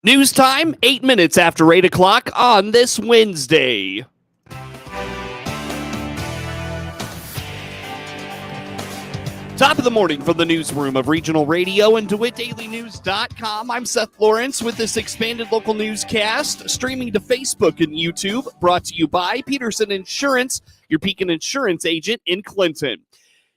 News time, 8 minutes after 8 o'clock on this Wednesday. Top of the morning from the newsroom of Regional Radio and DeWittDailyNews.com. I'm Seth Lawrence with this expanded local newscast, streaming to Facebook and YouTube, brought to you by Peterson Insurance, your Pekin Insurance agent in Clinton.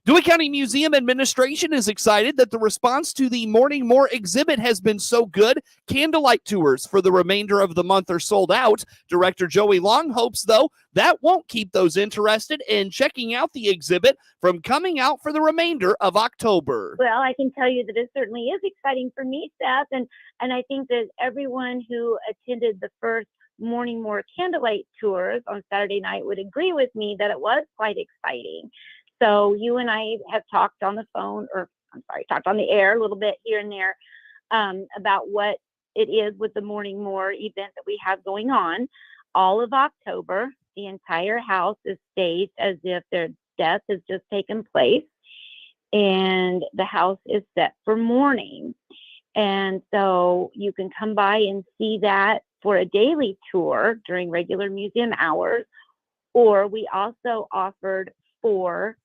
DeWitt County Museum Administration is excited that the response to the Morning More exhibit has been so good. Candlelight tours for the remainder of the month are sold out. Director Joey Long hopes, though, that won't keep those interested in checking out the exhibit from coming out for the remainder of October. Well, I can tell you that it certainly is exciting for me, Seth, and I think that everyone who attended the first Morning More candlelight tours on Saturday night would agree with me that it was quite exciting. So you and I have talked on the phone, talked on the air a little bit here and there about what it is with the Morning More event that we have going on. All of October, the entire house is staged as if their death has just taken place, and the house is set for mourning. And so you can come by and see that for a daily tour during regular museum hours, or we also offered 4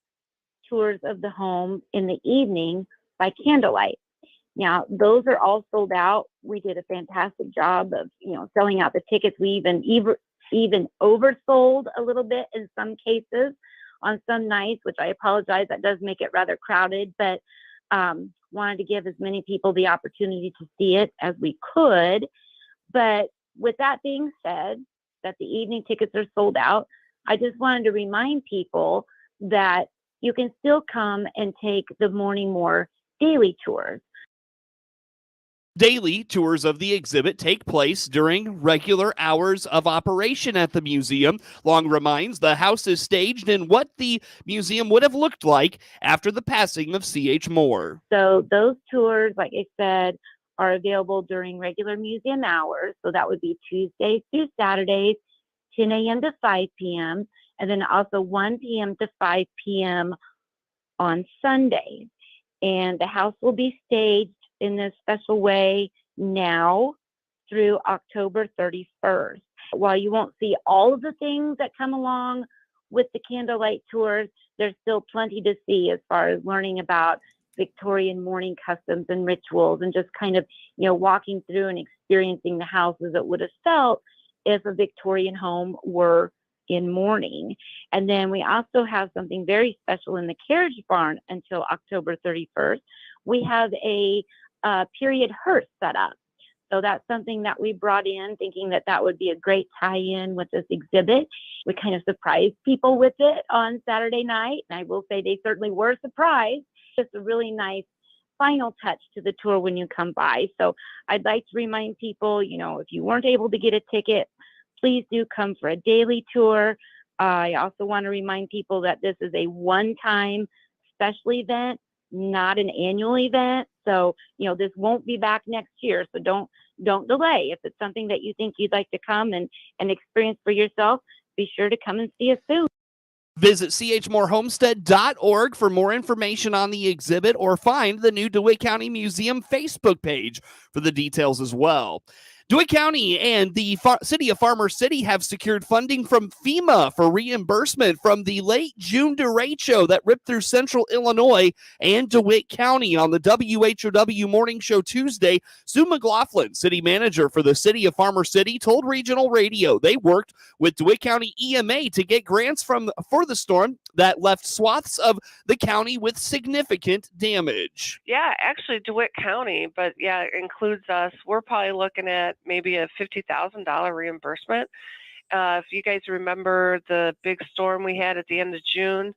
tours of the home in the evening by candlelight. Now, those are all sold out. We did a fantastic job of, selling out the tickets. We even oversold a little bit in some cases on some nights, which I apologize. That does make it rather crowded, but wanted to give as many people the opportunity to see it as we could. But with that being said, that the evening tickets are sold out, I just wanted to remind people that you can still come and take the Morning More daily tours. Daily tours of the exhibit take place during regular hours of operation at the museum. Long reminds the house is staged in what the museum would have looked like after the passing of C.H. Moore. So those tours, like I said, are available during regular museum hours. So that would be Tuesdays through Saturdays, 10 a.m. to 5 p.m., and then also 1 p.m. to 5 p.m. on Sundays. And the house will be staged in this special way now through October 31st. While you won't see all of the things that come along with the candlelight tours, there's still plenty to see as far as learning about Victorian mourning customs and rituals, and just kind of, walking through and experiencing the house as it would have felt if a Victorian home were in mourning. And then we also have something very special in the carriage barn until October 31st. We have a period hearse set up. So that's something that we brought in thinking that would be a great tie-in with this exhibit. We kind of surprised people with it on Saturday night, and I will say they certainly were surprised. Just a really nice final touch to the tour when you come by. So I'd like to remind people, if you weren't able to get a ticket, please do come for a daily tour. I also want to remind people that this is a one-time special event, not an annual event. So, this won't be back next year. So don't delay. If it's something that you think you'd like to come and experience for yourself, be sure to come and see us soon. Visit chmorehomestead.org for more information on the exhibit, or find the new DeWitt County Museum Facebook page for the details as well. DeWitt County and the City of Farmer City have secured funding from FEMA for reimbursement from the late June derecho that ripped through central Illinois and DeWitt County. On the WHOW Morning Show Tuesday, Sue McLaughlin, city manager for the City of Farmer City, told Regional Radio they worked with DeWitt County EMA to get grants for the storm that left swaths of the county with significant damage. Yeah, actually DeWitt County, but yeah, it includes us. We're probably looking at maybe a $50,000 reimbursement. If you guys remember the big storm we had at the end of June,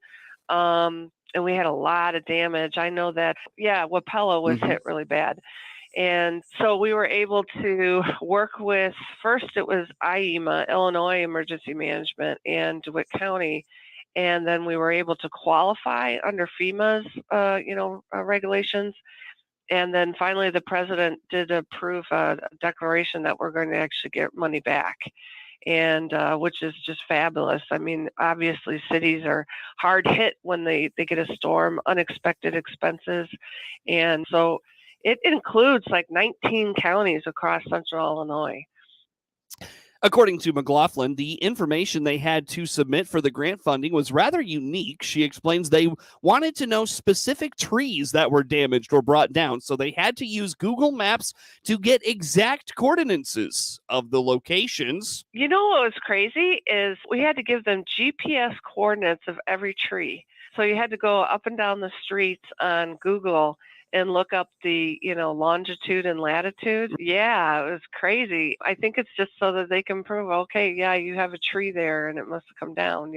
and we had a lot of damage. I know that, Wapello was hit really bad. And so we were able to work with, first it was IEMA, Illinois Emergency Management, and DeWitt County. And then we were able to qualify under FEMA's, regulations. And then finally, the president did approve a declaration that we're going to actually get money back, and which is just fabulous. I mean, obviously, cities are hard hit when they get a storm, unexpected expenses. And so It includes like 19 counties across central Illinois. According to McLaughlin, the information they had to submit for the grant funding was rather unique. She explains they wanted to know specific trees that were damaged or brought down, so they had to use Google Maps to get exact coordinates of the locations. You know what was crazy is we had to give them GPS coordinates of every tree. So you had to go up and down the streets on Google and look up the, longitude and latitude. Yeah, it was crazy. I think it's just so that they can prove, okay, yeah, you have a tree there and it must have come down,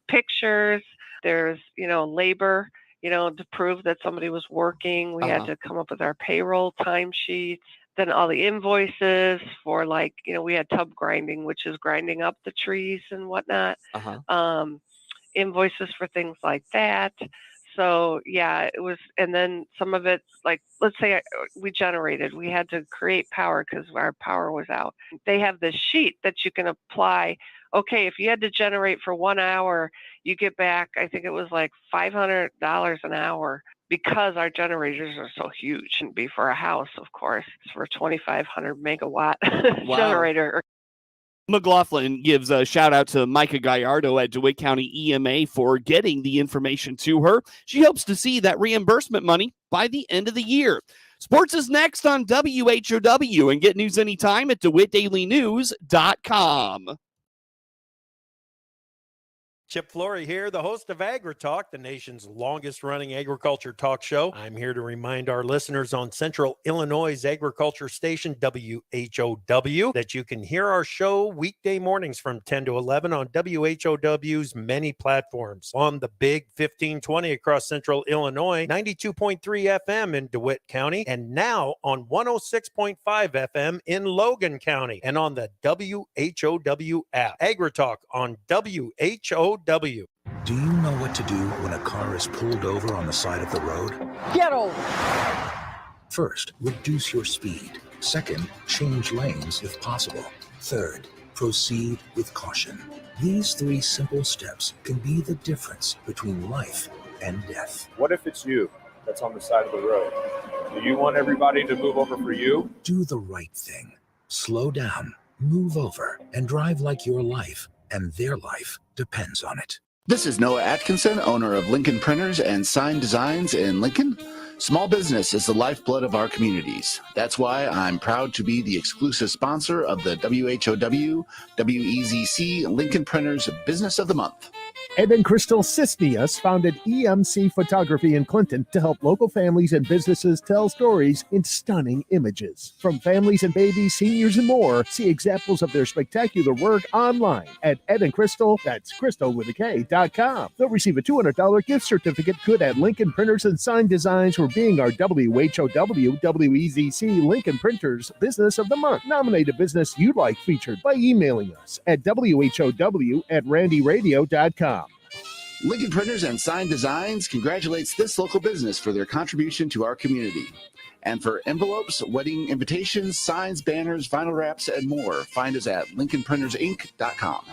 Pictures, there's, labor, to prove that somebody was working. We had to come up with our payroll timesheets. Then all the invoices for we had tub grinding, which is grinding up the trees and whatnot. Invoices for things like that. So yeah, it was, and then some of it, let's say we had to create power because our power was out. They have this sheet that you can apply. Okay, if you had to generate for 1 hour, you get back, I think it was like $500 an hour because our generators are so huge. And be for a house, of course, it's for a 2,500 megawatt generator. McLaughlin gives a shout out to Micah Gallardo at DeWitt County EMA for getting the information to her. She hopes to see that reimbursement money by the end of the year. Sports is next on WHOW, and get news anytime at DeWittDailyNews.com. Chip Flory here, the host of AgriTalk, the nation's longest-running agriculture talk show. I'm here to remind our listeners on Central Illinois' agriculture station, WHOW, that you can hear our show weekday mornings from 10 to 11 on WHOW's many platforms. On the Big 1520 across Central Illinois, 92.3 FM in DeWitt County, and now on 106.5 FM in Logan County, and on the WHOW app. AgriTalk on WHOW. Do you know what to do when a car is pulled over on the side of the road? Get over! First, reduce your speed. Second, change lanes if possible. Third, proceed with caution. These 3 simple steps can be the difference between life and death. What if it's you that's on the side of the road? Do you want everybody to move over for you? Do the right thing. Slow down, move over, and drive like your life and their life depends on it. This is Noah Atkinson, owner of Lincoln Printers and Sign Designs in Lincoln. Small business is the lifeblood of our communities. That's why I'm proud to be the exclusive sponsor of the WHOW WEZC Lincoln Printers Business of the Month. Ed and Crystal Cisnius founded EMC Photography in Clinton to help local families and businesses tell stories in stunning images. From families and babies, seniors, and more, see examples of their spectacular work online at Ed and Crystal, that's Crystal with a K.com. They'll receive a $200 gift certificate good at Lincoln Printers and Sign Designs for being our WHOW WEZC Lincoln Printers Business of the Month. Nominate a business you'd like featured by emailing us at WHOW@randyradio.com. Lincoln Printers and Sign Designs congratulates this local business for their contribution to our community. And for envelopes, wedding invitations, signs, banners, vinyl wraps, and more, find us at LincolnPrintersInc.com.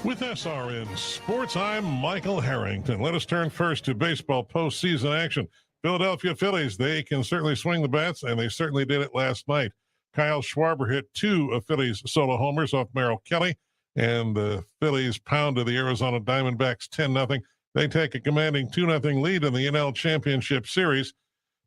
With SRN Sports, I'm Michael Harrington. Let us turn first to baseball postseason action. Philadelphia Phillies, they can certainly swing the bats, and they certainly did it last night. Kyle Schwarber hit 2 of Phillies' solo homers off Merrill Kelly, and the Phillies pounded the Arizona Diamondbacks 10-0. They take a commanding 2-0 lead in the NL Championship Series.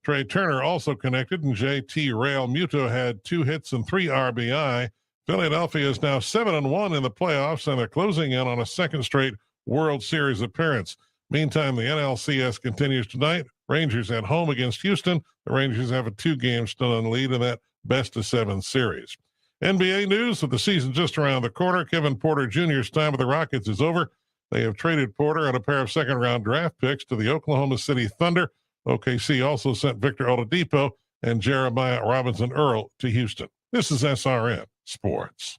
Trey Turner also connected, and JT Realmuto had 2 hits and 3 RBI. Philadelphia is now 7-1 in the playoffs, and they're closing in on a second straight World Series appearance. Meantime, the NLCS continues tonight. Rangers at home against Houston. The Rangers have a 2-game stun lead in that best-of-7 series. NBA news with the season just around the corner. Kevin Porter Jr.'s time with the Rockets is over. They have traded Porter and a pair of second-round draft picks to the Oklahoma City Thunder. OKC also sent Victor Oladipo and Jeremiah Robinson-Earl to Houston. This is SRN Sports.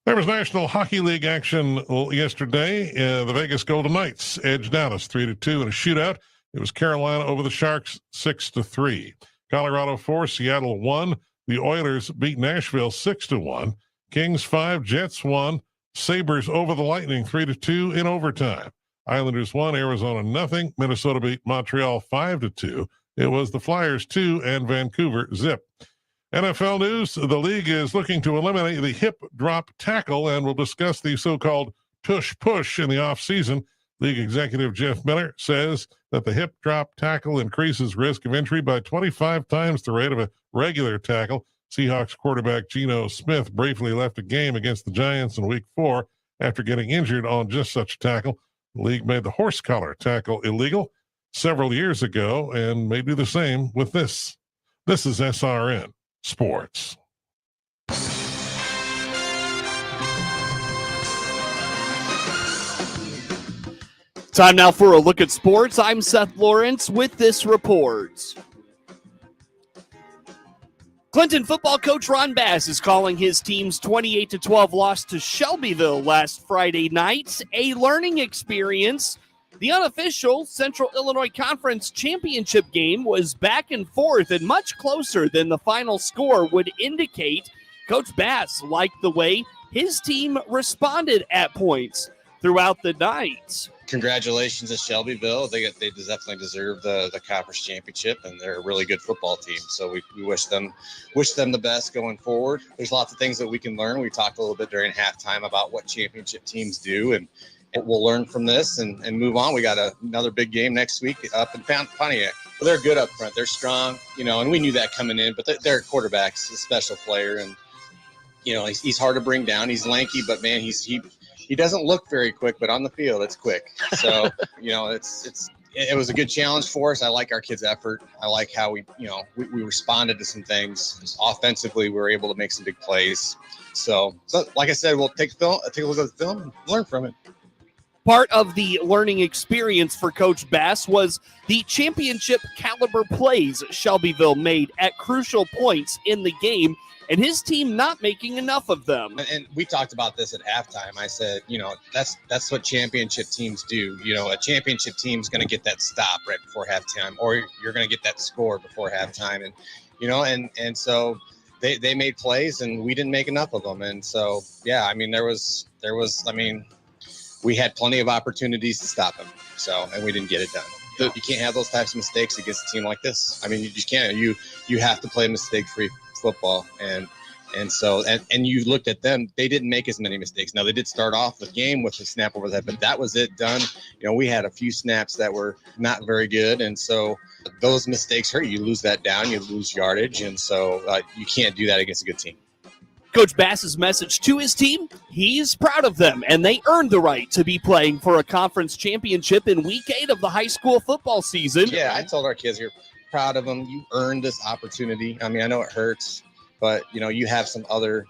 There was National Hockey League action yesterday. The Vegas Golden Knights edged Dallas 3-2 in a shootout. It was Carolina over the Sharks 6-3. Colorado 4, Seattle 1. The Oilers beat Nashville 6-1. Kings 5, Jets 1. Sabres over the Lightning 3-2 in overtime. Islanders won, Arizona nothing. Minnesota beat Montreal 5-2. It was the Flyers 2 and Vancouver zip. NFL news, the league is looking to eliminate the hip drop tackle and will discuss the so-called tush push in the offseason. League executive Jeff Miller says that the hip drop tackle increases risk of injury by 25 times the rate of a regular tackle. Seahawks quarterback Geno Smith briefly left a game against the Giants in Week 4 after getting injured on just such a tackle. The league made the horse collar tackle illegal several years ago and may do the same with this. This is SRN Sports. Time now for a look at sports. I'm Seth Lawrence with this report. Clinton football coach Ron Bass is calling his team's 28-12 loss to Shelbyville last Friday night a learning experience. The unofficial Central Illinois Conference Championship game was back and forth and much closer than the final score would indicate. Coach Bass liked the way his team responded at points throughout the night. Congratulations to Shelbyville. They definitely deserve the conference championship, and they're a really good football team. So we wish them the best going forward. There's lots of things that we can learn. We talked a little bit during halftime about what championship teams do, and we'll learn from this and move on. We got another big game next week up in Pontiac. Well, they're good up front. They're strong, and we knew that coming in. But their quarterback's a special player, and he's hard to bring down. He's lanky, but man, he doesn't look very quick, but on the field, it's quick. So, it was a good challenge for us. I like our kids' effort. I like how we responded to some things. Offensively, we were able to make some big plays. So like I said, we'll take a look at the film and learn from it. Part of the learning experience for Coach Bass was the championship caliber plays Shelbyville made at crucial points in the game, and his team not making enough of them. And we talked about this at halftime. I said, that's what championship teams do. A championship team's going to get that stop right before halftime, or you're going to get that score before halftime. And, and so they made plays and we didn't make enough of them. And so, yeah, we had plenty of opportunities to stop them. So, and we didn't get it done. You can't have those types of mistakes against a team like this. You just can't. You have to play mistake-free football, and so you looked at them. They didn't make as many mistakes. Now they did start off the game with a snap over the head, but that was it, done. We had a few snaps that were not very good, and so those mistakes hurt. You lose that down, you lose yardage, and so you can't do that against a good team. Coach Bass's message to his team, he's proud of them, and they earned the right to be playing for a conference championship in Week 8 of the high school football season. Yeah, I told our kids, you're proud of them. You earned this opportunity. I know it hurts, but, you have some other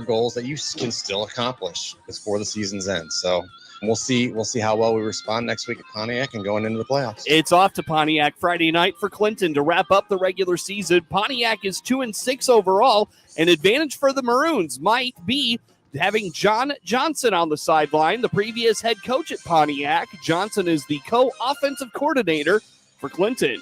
goals that you can still accomplish before the season's end. So we'll see how well we respond next week at Pontiac and going into the playoffs. It's off to Pontiac Friday night for Clinton to wrap up the regular season. Pontiac is 2-6 overall. An advantage for the Maroons might be having John Johnson on the sideline, the previous head coach at Pontiac. Johnson is the co-offensive coordinator for Clinton.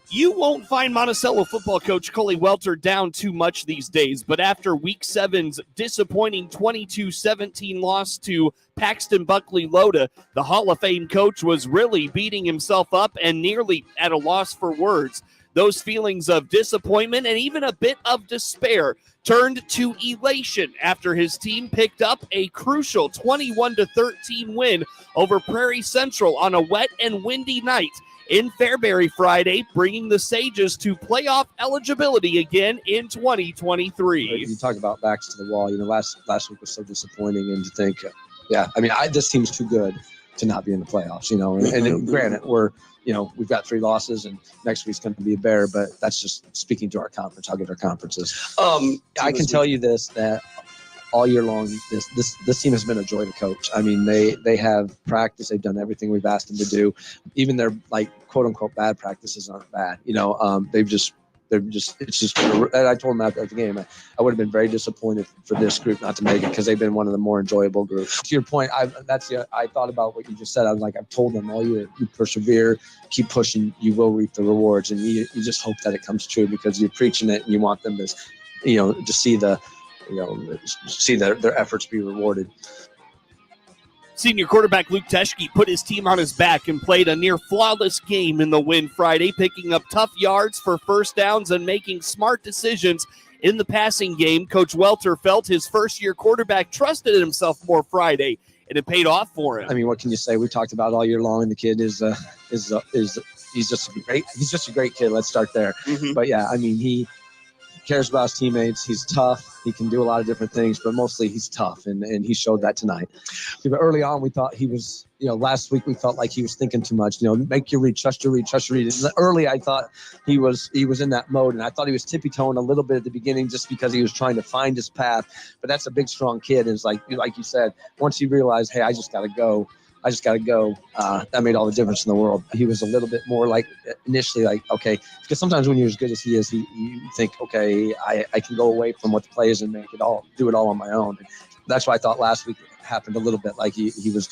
You won't find Monticello football coach Coley Welter down too much these days, but after Week 7's disappointing 22-17 loss to Paxton Buckley Loda, the Hall of Fame coach was really beating himself up and nearly at a loss for words. Those feelings of disappointment and even a bit of despair turned to elation after his team picked up a crucial 21-13 win over Prairie Central on a wet and windy night in Fairbury Friday, bringing the Sages to playoff eligibility again in 2023. You talk about backs to the wall. Last week was so disappointing, and to think, this team's too good to not be in the playoffs. And granted, we've got 3 losses, and next week's going to be a bear. But that's just speaking to our conference, how good our conference is. I can tell you this, that all year long, this team has been a joy to coach. They have practice. They've done everything we've asked them to do. Even their quote unquote bad practices aren't bad. It's just. I told them after the game, I would have been very disappointed for this group not to make it, because they've been one of the more enjoyable groups. To your point, I thought about what you just said. I was like, I've told them all year, you persevere, keep pushing, you will reap the rewards, and you just hope that it comes true, because you're preaching it and you want them to, to see their efforts be rewarded. Senior quarterback Luke Teschke put his team on his back and played a near flawless game in the win Friday, picking up tough yards for first downs and making smart decisions in the passing game. Coach Welter felt his first-year quarterback trusted himself more Friday, and it paid off for him. I mean, what can you say? We talked about it all year long, and the kid is he's just a great kid. Let's start there. But yeah, I mean, he cares about his teammates. He's tough. He can do a lot of different things, but mostly he's tough, and he showed that tonight. But early on, we thought he was, last week we felt like he was thinking too much. Make your read, trust your read, trust your read. And early, I thought he was in that mode, and I thought he was tippy-toeing a little bit at the beginning just because he was trying to find his path. But that's a big, strong kid. And it's like you said, once he realized, hey, I just got to go. That made all the difference in the world. He was a little bit more like initially like, okay, because sometimes when you're as good as he is, you think, okay, I can go away from what the play is and do it all on my own. And that's why I thought last week happened a little bit. Like he was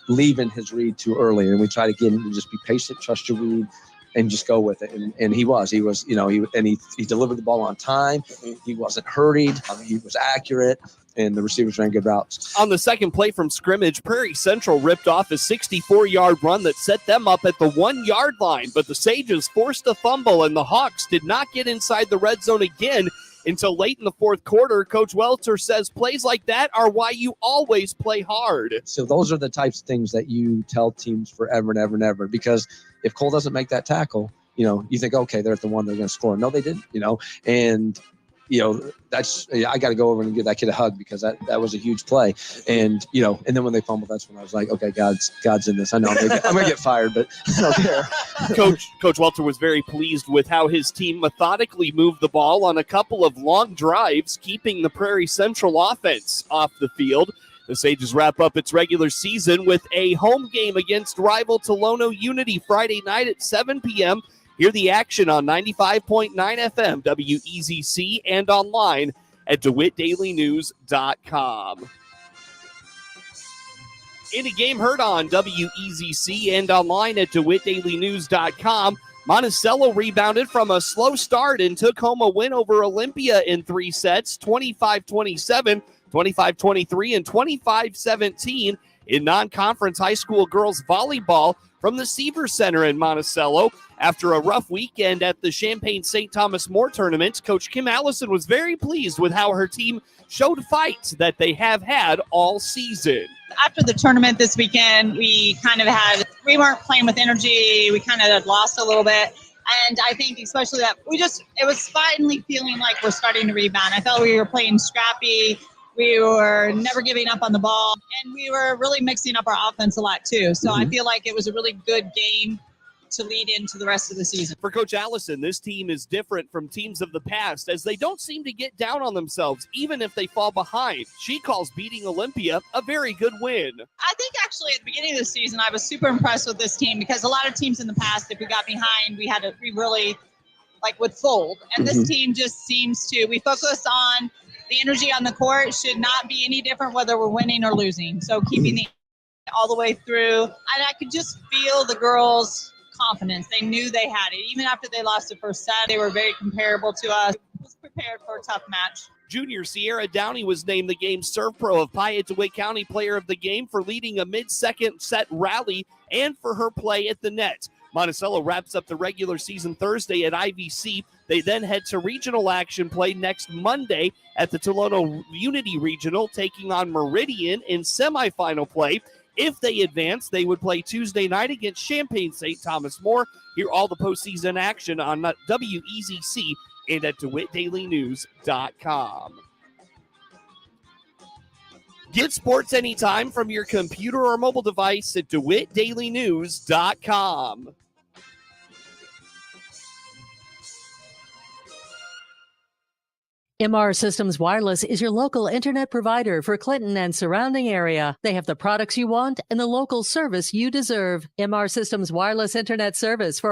leaving his read too early, and we try to get him to just be patient, trust your read, and just go with it. And he delivered the ball on time. He wasn't hurried. He was accurate. And the receivers ran good routes. On the second play from scrimmage, Prairie Central ripped off a 64-yard run that set them up at the 1-yard line, but the Sages forced a fumble, and the Hawks did not get inside the red zone again until late in the fourth quarter. Coach Welter says plays like that are why you always play hard. So those are the types of things that you tell teams forever and ever and ever, because if Cole doesn't make that tackle, you think, okay, they're at the one, they're going to score. No, they didn't, and I got to go over and give that kid a hug, because that was a huge play. And, and then when they fumbled, that's when I was like, okay, God's in this. I know I'm going to get fired, but I don't care. Coach Welter was very pleased with how his team methodically moved the ball on a couple of long drives, keeping the Prairie Central offense off the field. The Sages wrap up its regular season with a home game against rival Tolono Unity Friday night at 7 p.m. Hear the action on 95.9 FM WEZC and online at DeWittDailyNews.com. In a game heard on WEZC and online at DeWittDailyNews.com, Monticello rebounded from a slow start and took home a win over Olympia in 3 sets, 25-27, 25-23, and 25-17 in non-conference high school girls volleyball from the Seaver Center in Monticello. After a rough weekend at the Champaign St. Thomas More tournament, Coach Kim Allison was very pleased with how her team showed fight that they have had all season. After the tournament this weekend, we weren't playing with energy. We kind of lost a little bit. And I think especially that it was finally feeling like we're starting to rebound. I felt we were playing scrappy. We were never giving up on the ball, and we were really mixing up our offense a lot too. So I feel like it was a really good game to lead into the rest of the season. For Coach Allison, this team is different from teams of the past, as they don't seem to get down on themselves, even if they fall behind. She calls beating Olympia a very good win. I think actually at the beginning of the season, I was super impressed with this team, because a lot of teams in the past, if we got behind, we really would fold. And this team just seems to, we focus on the energy on the court should not be any different whether we're winning or losing. So keeping the all the way through. And I could just feel the girls' confidence. They knew they had it. Even after they lost the first set, they were very comparable to us. I was prepared for a tough match. Junior Sierra Downey was named the game's Serve Pro of Piatt-DeWitt County Player of the Game for leading a mid-second set rally and for her play at the net. Monticello wraps up the regular season Thursday at IVC. They then head to regional action play next Monday at the Tolono Unity Regional, taking on Meridian in semifinal play. If they advance, they would play Tuesday night against Champaign St. Thomas More. Hear all the postseason action on WEZC and at DeWittDailyNews.com. Get sports anytime from your computer or mobile device at DeWittDailyNews.com. MR Systems Wireless is your local internet provider for Clinton and surrounding area. They have the products you want and the local service you deserve. MR Systems Wireless Internet Service for